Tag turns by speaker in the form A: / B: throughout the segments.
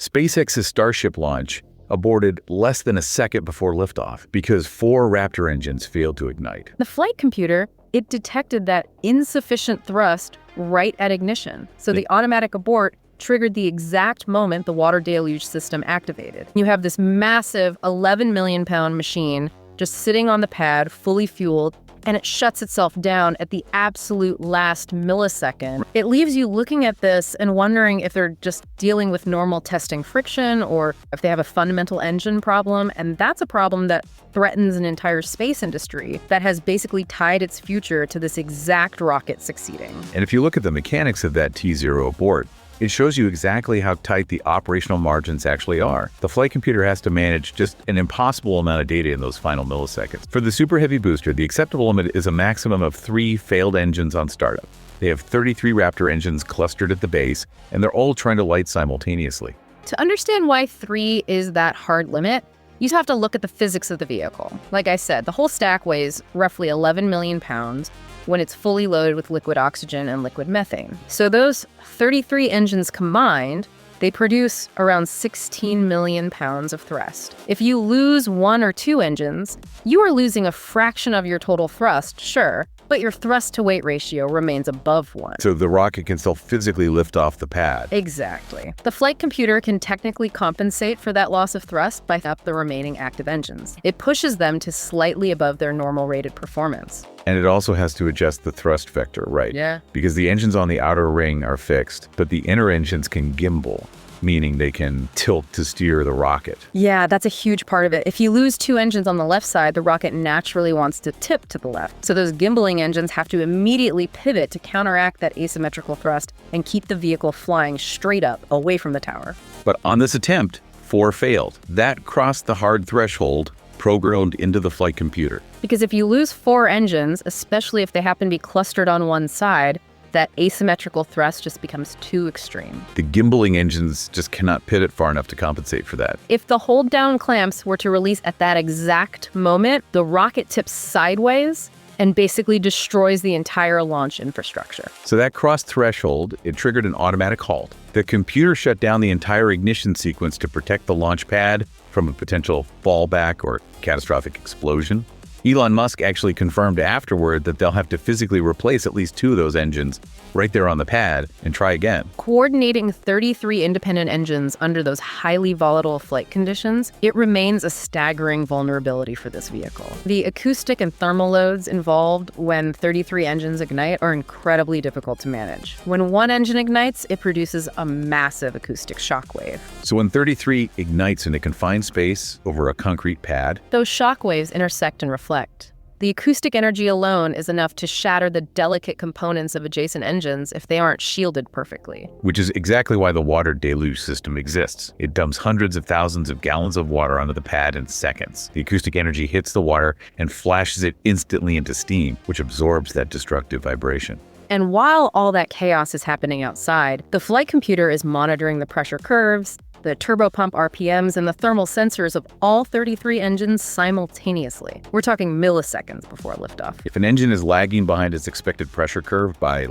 A: SpaceX's Starship launch aborted less than a second before liftoff because 4 Raptor engines failed to ignite.
B: The flight computer, it detected that insufficient thrust right at ignition. So the automatic abort triggered the exact moment the water deluge system activated. You have this massive 11 million pound machine just sitting on the pad, fully fueled, and it shuts itself down at the absolute last millisecond. It leaves you looking at this and wondering if they're just dealing with normal testing friction or if they have a fundamental engine problem. And that's a problem that threatens an entire space industry that has basically tied its future to this exact rocket succeeding.
A: And if you look at the mechanics of that T0 abort, it shows you exactly how tight the operational margins actually are. The flight computer has to manage just an impossible amount of data in those final milliseconds. For the Super Heavy booster, the acceptable limit is a maximum of 3 failed engines on startup. They have 33 Raptor engines clustered at the base, and they're all trying to light simultaneously.
B: To understand why 3 is that hard limit, you have to look at the physics of the vehicle. Like I said, the whole stack weighs roughly 11 million pounds when it's fully loaded with liquid oxygen and liquid methane. So those 33 engines combined, they produce around 16 million pounds of thrust. If you lose 1 or 2 engines, you are losing a fraction of your total thrust, sure, but your thrust-to-weight ratio remains above 1.
A: So the rocket can still physically lift off the pad.
B: Exactly. The flight computer can technically compensate for that loss of thrust by up the remaining active engines. It pushes them to slightly above their normal rated performance.
A: And it also has to adjust the thrust vector, right?
B: Yeah.
A: Because the engines on the outer ring are fixed, but the inner engines can gimbal, meaning they can tilt to steer the rocket.
B: Yeah, that's a huge part of it. If you lose 2 engines on the left side, the rocket naturally wants to tip to the left. So those gimbaling engines have to immediately pivot to counteract that asymmetrical thrust and keep the vehicle flying straight up, away from the tower.
A: But on this attempt, 4 failed. That crossed the hard threshold programmed into the flight computer.
B: Because if you lose 4 engines, especially if they happen to be clustered on one side, that asymmetrical thrust just becomes too extreme.
A: The gimbaling engines just cannot pivot far enough to compensate for that.
B: If the hold down clamps were to release at that exact moment, the rocket tips sideways and basically destroys the entire launch infrastructure.
A: So that crossed threshold, it triggered an automatic halt. The computer shut down the entire ignition sequence to protect the launch pad from a potential fallback or catastrophic explosion. Elon Musk actually confirmed afterward that they'll have to physically replace at least 2 of those engines right there on the pad and try again.
B: Coordinating 33 independent engines under those highly volatile flight conditions, it remains a staggering vulnerability for this vehicle. The acoustic and thermal loads involved when 33 engines ignite are incredibly difficult to manage. When 1 engine ignites, it produces a massive acoustic shockwave.
A: So when 33 ignites in a confined space over a concrete pad,
B: those shockwaves intersect and reflect. The acoustic energy alone is enough to shatter the delicate components of adjacent engines if they aren't shielded perfectly.
A: Which is exactly why the water deluge system exists. It dumps hundreds of thousands of gallons of water onto the pad in seconds. The acoustic energy hits the water and flashes it instantly into steam, which absorbs that destructive vibration.
B: And while all that chaos is happening outside, the flight computer is monitoring the pressure curves, the turbopump RPMs, and the thermal sensors of all 33 engines simultaneously. We're talking milliseconds before liftoff.
A: If an engine is lagging behind its expected pressure curve by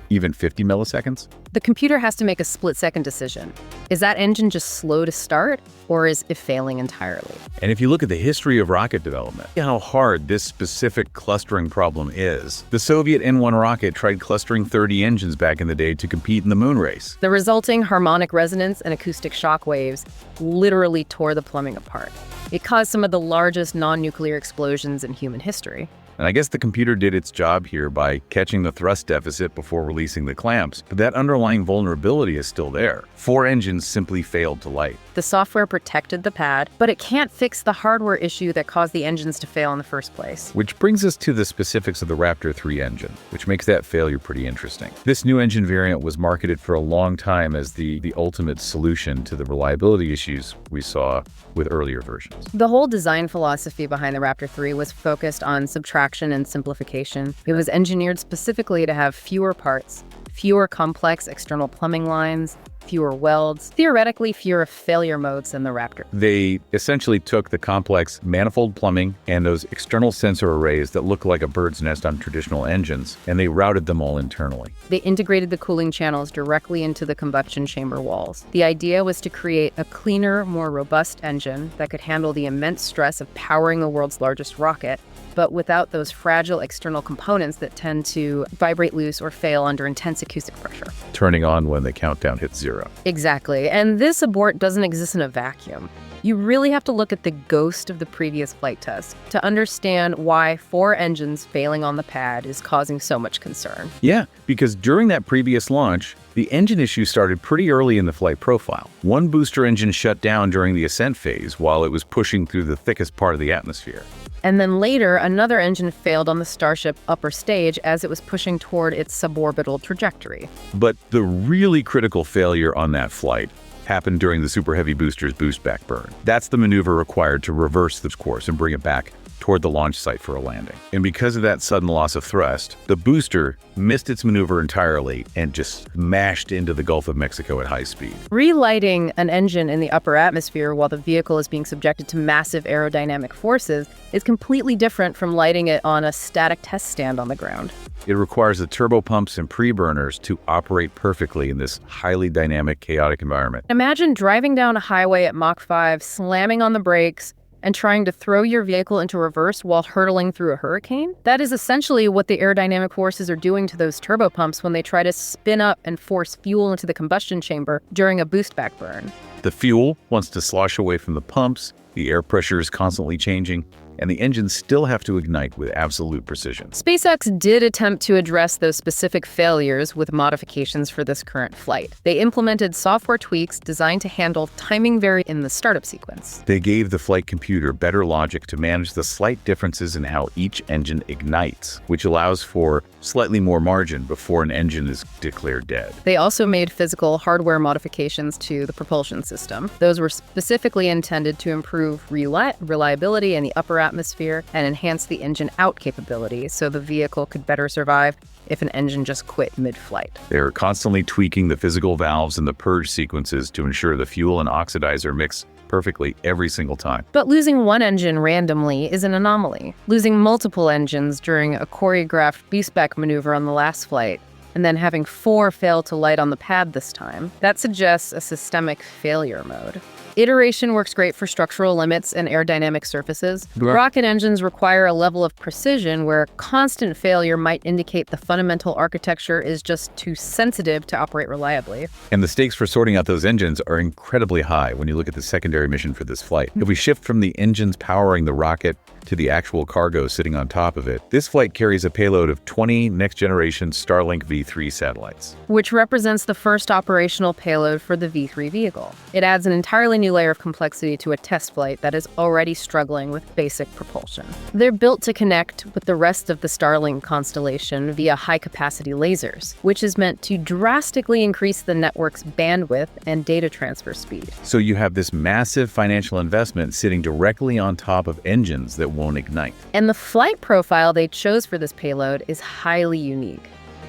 A: even 50 milliseconds,
B: the computer has to make a split-second decision. Is that engine just slow to start, or is it failing entirely?
A: And if you look at the history of rocket development, how hard this specific clustering problem is. The Soviet N-1 rocket tried clustering 30 engines back in the day to compete in the moon race.
B: The resulting harmonic resonance and acoustic shock waves literally tore the plumbing apart. It caused some of the largest non-nuclear explosions in human history.
A: And I guess the computer did its job here by catching the thrust deficit before releasing the clamps, but that underlying vulnerability is still there. 4 engines simply failed to light.
B: The software protected the pad, but it can't fix the hardware issue that caused the engines to fail in the first place.
A: Which brings us to the specifics of the Raptor 3 engine, which makes that failure pretty interesting. This new engine variant was marketed for a long time as the ultimate solution to the reliability issues we saw with earlier versions.
B: The whole design philosophy behind the Raptor 3 was focused on subtraction and simplification. It was engineered specifically to have fewer parts, fewer complex external plumbing lines, fewer welds, theoretically fewer failure modes than the Raptor.
A: They essentially took the complex manifold plumbing and those external sensor arrays that look like a bird's nest on traditional engines, and they routed them all internally.
B: They integrated the cooling channels directly into the combustion chamber walls. The idea was to create a cleaner, more robust engine that could handle the immense stress of powering the world's largest rocket, but without those fragile external components that tend to vibrate loose or fail under intense acoustic pressure.
A: Turning on when the countdown hits 0.
B: Exactly, and this abort doesn't exist in a vacuum. You really have to look at the ghost of the previous flight test to understand why 4 engines failing on the pad is causing so much concern.
A: Yeah, because during that previous launch, the engine issue started pretty early in the flight profile. One booster engine shut down during the ascent phase while it was pushing through the thickest part of the atmosphere.
B: And then later, another engine failed on the Starship upper stage as it was pushing toward its suborbital trajectory.
A: But the really critical failure on that flight happened during the Super Heavy booster's boost back burn. That's the maneuver required to reverse this course and bring it back toward the launch site for a landing. And because of that sudden loss of thrust, the booster missed its maneuver entirely and just smashed into the Gulf of Mexico at high speed.
B: Relighting an engine in the upper atmosphere while the vehicle is being subjected to massive aerodynamic forces is completely different from lighting it on a static test stand on the ground.
A: It requires the turbopumps and pre-burners to operate perfectly in this highly dynamic, chaotic environment.
B: Imagine driving down a highway at Mach 5, slamming on the brakes, and trying to throw your vehicle into reverse while hurtling through a hurricane? That is essentially what the aerodynamic forces are doing to those turbopumps when they try to spin up and force fuel into the combustion chamber during a boost back burn.
A: The fuel wants to slosh away from the pumps, the air pressure is constantly changing, and the engines still have to ignite with absolute precision.
B: SpaceX did attempt to address those specific failures with modifications for this current flight. They implemented software tweaks designed to handle timing variation in the startup sequence.
A: They gave the flight computer better logic to manage the slight differences in how each engine ignites, which allows for slightly more margin before an engine is declared dead.
B: They also made physical hardware modifications to the propulsion system. Those were specifically intended to improve reliability in the upper atmosphere and enhance the engine out capability so the vehicle could better survive if an engine just quit mid-flight.
A: They're constantly tweaking the physical valves and the purge sequences to ensure the fuel and oxidizer mix perfectly every single time.
B: But losing one engine randomly is an anomaly. Losing multiple engines during a choreographed beastback maneuver on the last flight, and then having 4 fail to light on the pad this time, that suggests a systemic failure mode. Iteration works great for structural limits and aerodynamic surfaces. Rocket engines require a level of precision where constant failure might indicate the fundamental architecture is just too sensitive to operate reliably.
A: And the stakes for sorting out those engines are incredibly high when you look at the secondary mission for this flight. If we shift from the engines powering the rocket to the actual cargo sitting on top of it, this flight carries a payload of 20 next-generation Starlink V3 satellites,
B: which represents the first operational payload for the V3 vehicle. It adds an entirely new layer of complexity to a test flight that is already struggling with basic propulsion. They're built to connect with the rest of the Starlink constellation via high-capacity lasers, which is meant to drastically increase the network's bandwidth and data transfer speed.
A: So you have this massive financial investment sitting directly on top of engines that won't ignite.
B: And the flight profile they chose for this payload is highly unique.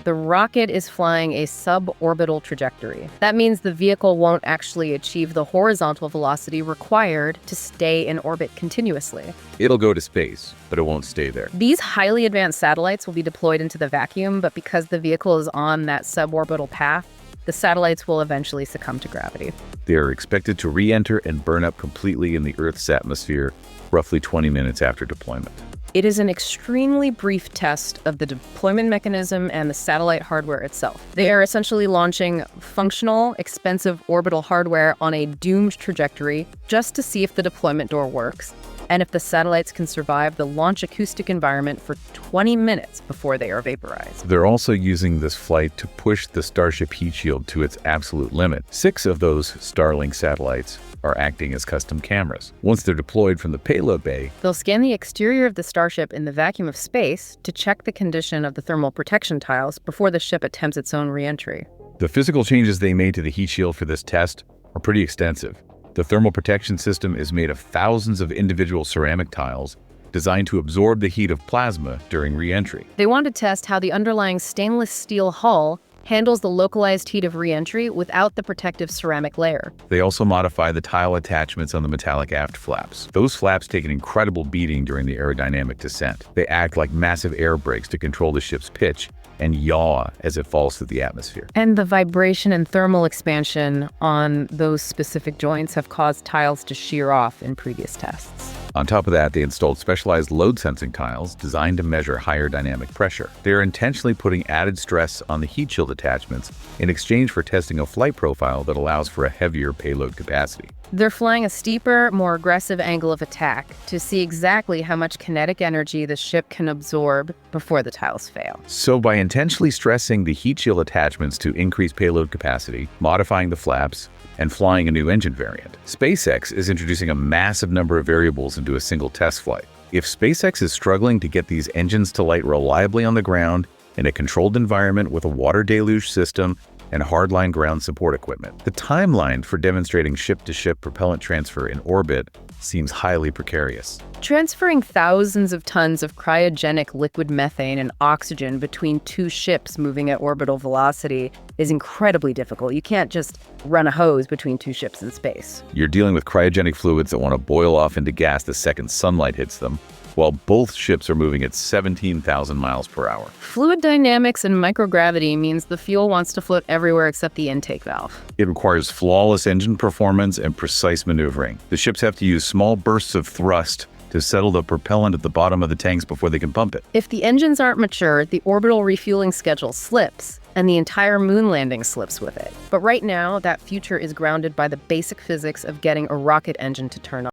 B: The rocket is flying a suborbital trajectory. That means the vehicle won't actually achieve the horizontal velocity required to stay in orbit continuously.
A: It'll go to space, but it won't stay there.
B: These highly advanced satellites will be deployed into the vacuum, but because the vehicle is on that suborbital path, the satellites will eventually succumb to gravity.
A: They are expected to re-enter and burn up completely in the Earth's atmosphere roughly 20 minutes after deployment.
B: It is an extremely brief test of the deployment mechanism and the satellite hardware itself. They are essentially launching functional, expensive orbital hardware on a doomed trajectory just to see if the deployment door works, and if the satellites can survive the launch acoustic environment for 20 minutes before they are vaporized.
A: They're also using this flight to push the Starship heat shield to its absolute limit. 6 of those Starlink satellites are acting as custom cameras. Once they're deployed from the payload bay,
B: they'll scan the exterior of the Starship in the vacuum of space to check the condition of the thermal protection tiles before the ship attempts its own re-entry.
A: The physical changes they made to the heat shield for this test are pretty extensive. The thermal protection system is made of thousands of individual ceramic tiles designed to absorb the heat of plasma during re-entry.
B: They want to test how the underlying stainless steel hull handles the localized heat of re-entry without the protective ceramic layer.
A: They also modify the tile attachments on the metallic aft flaps. Those flaps take an incredible beating during the aerodynamic descent. They act like massive air brakes to control the ship's pitch and yaw as it falls through the atmosphere.
B: And the vibration and thermal expansion on those specific joints have caused tiles to shear off in previous tests.
A: On top of that, they installed specialized load-sensing tiles designed to measure higher dynamic pressure. They are intentionally putting added stress on the heat shield attachments in exchange for testing a flight profile that allows for a heavier payload capacity.
B: They're flying a steeper, more aggressive angle of attack to see exactly how much kinetic energy the ship can absorb before the tiles fail.
A: So by intentionally stressing the heat shield attachments to increase payload capacity, modifying the flaps, and flying a new engine variant, SpaceX is introducing a massive number of variables into a single test flight. If SpaceX is struggling to get these engines to light reliably on the ground in a controlled environment with a water deluge system and hardline ground support equipment, the timeline for demonstrating ship-to-ship propellant transfer in orbit seems highly precarious.
B: Transferring thousands of tons of cryogenic liquid methane and oxygen between two ships moving at orbital velocity is incredibly difficult. You can't just run a hose between two ships in space.
A: You're dealing with cryogenic fluids that want to boil off into gas the second sunlight hits them, while both ships are moving at 17,000 miles per hour.
B: Fluid dynamics and microgravity means the fuel wants to float everywhere except the intake valve.
A: It requires flawless engine performance and precise maneuvering. The ships have to use small bursts of thrust to settle the propellant at the bottom of the tanks before they can pump it.
B: If the engines aren't mature, the orbital refueling schedule slips, and the entire moon landing slips with it. But right now, that future is grounded by the basic physics of getting a rocket engine to turn on.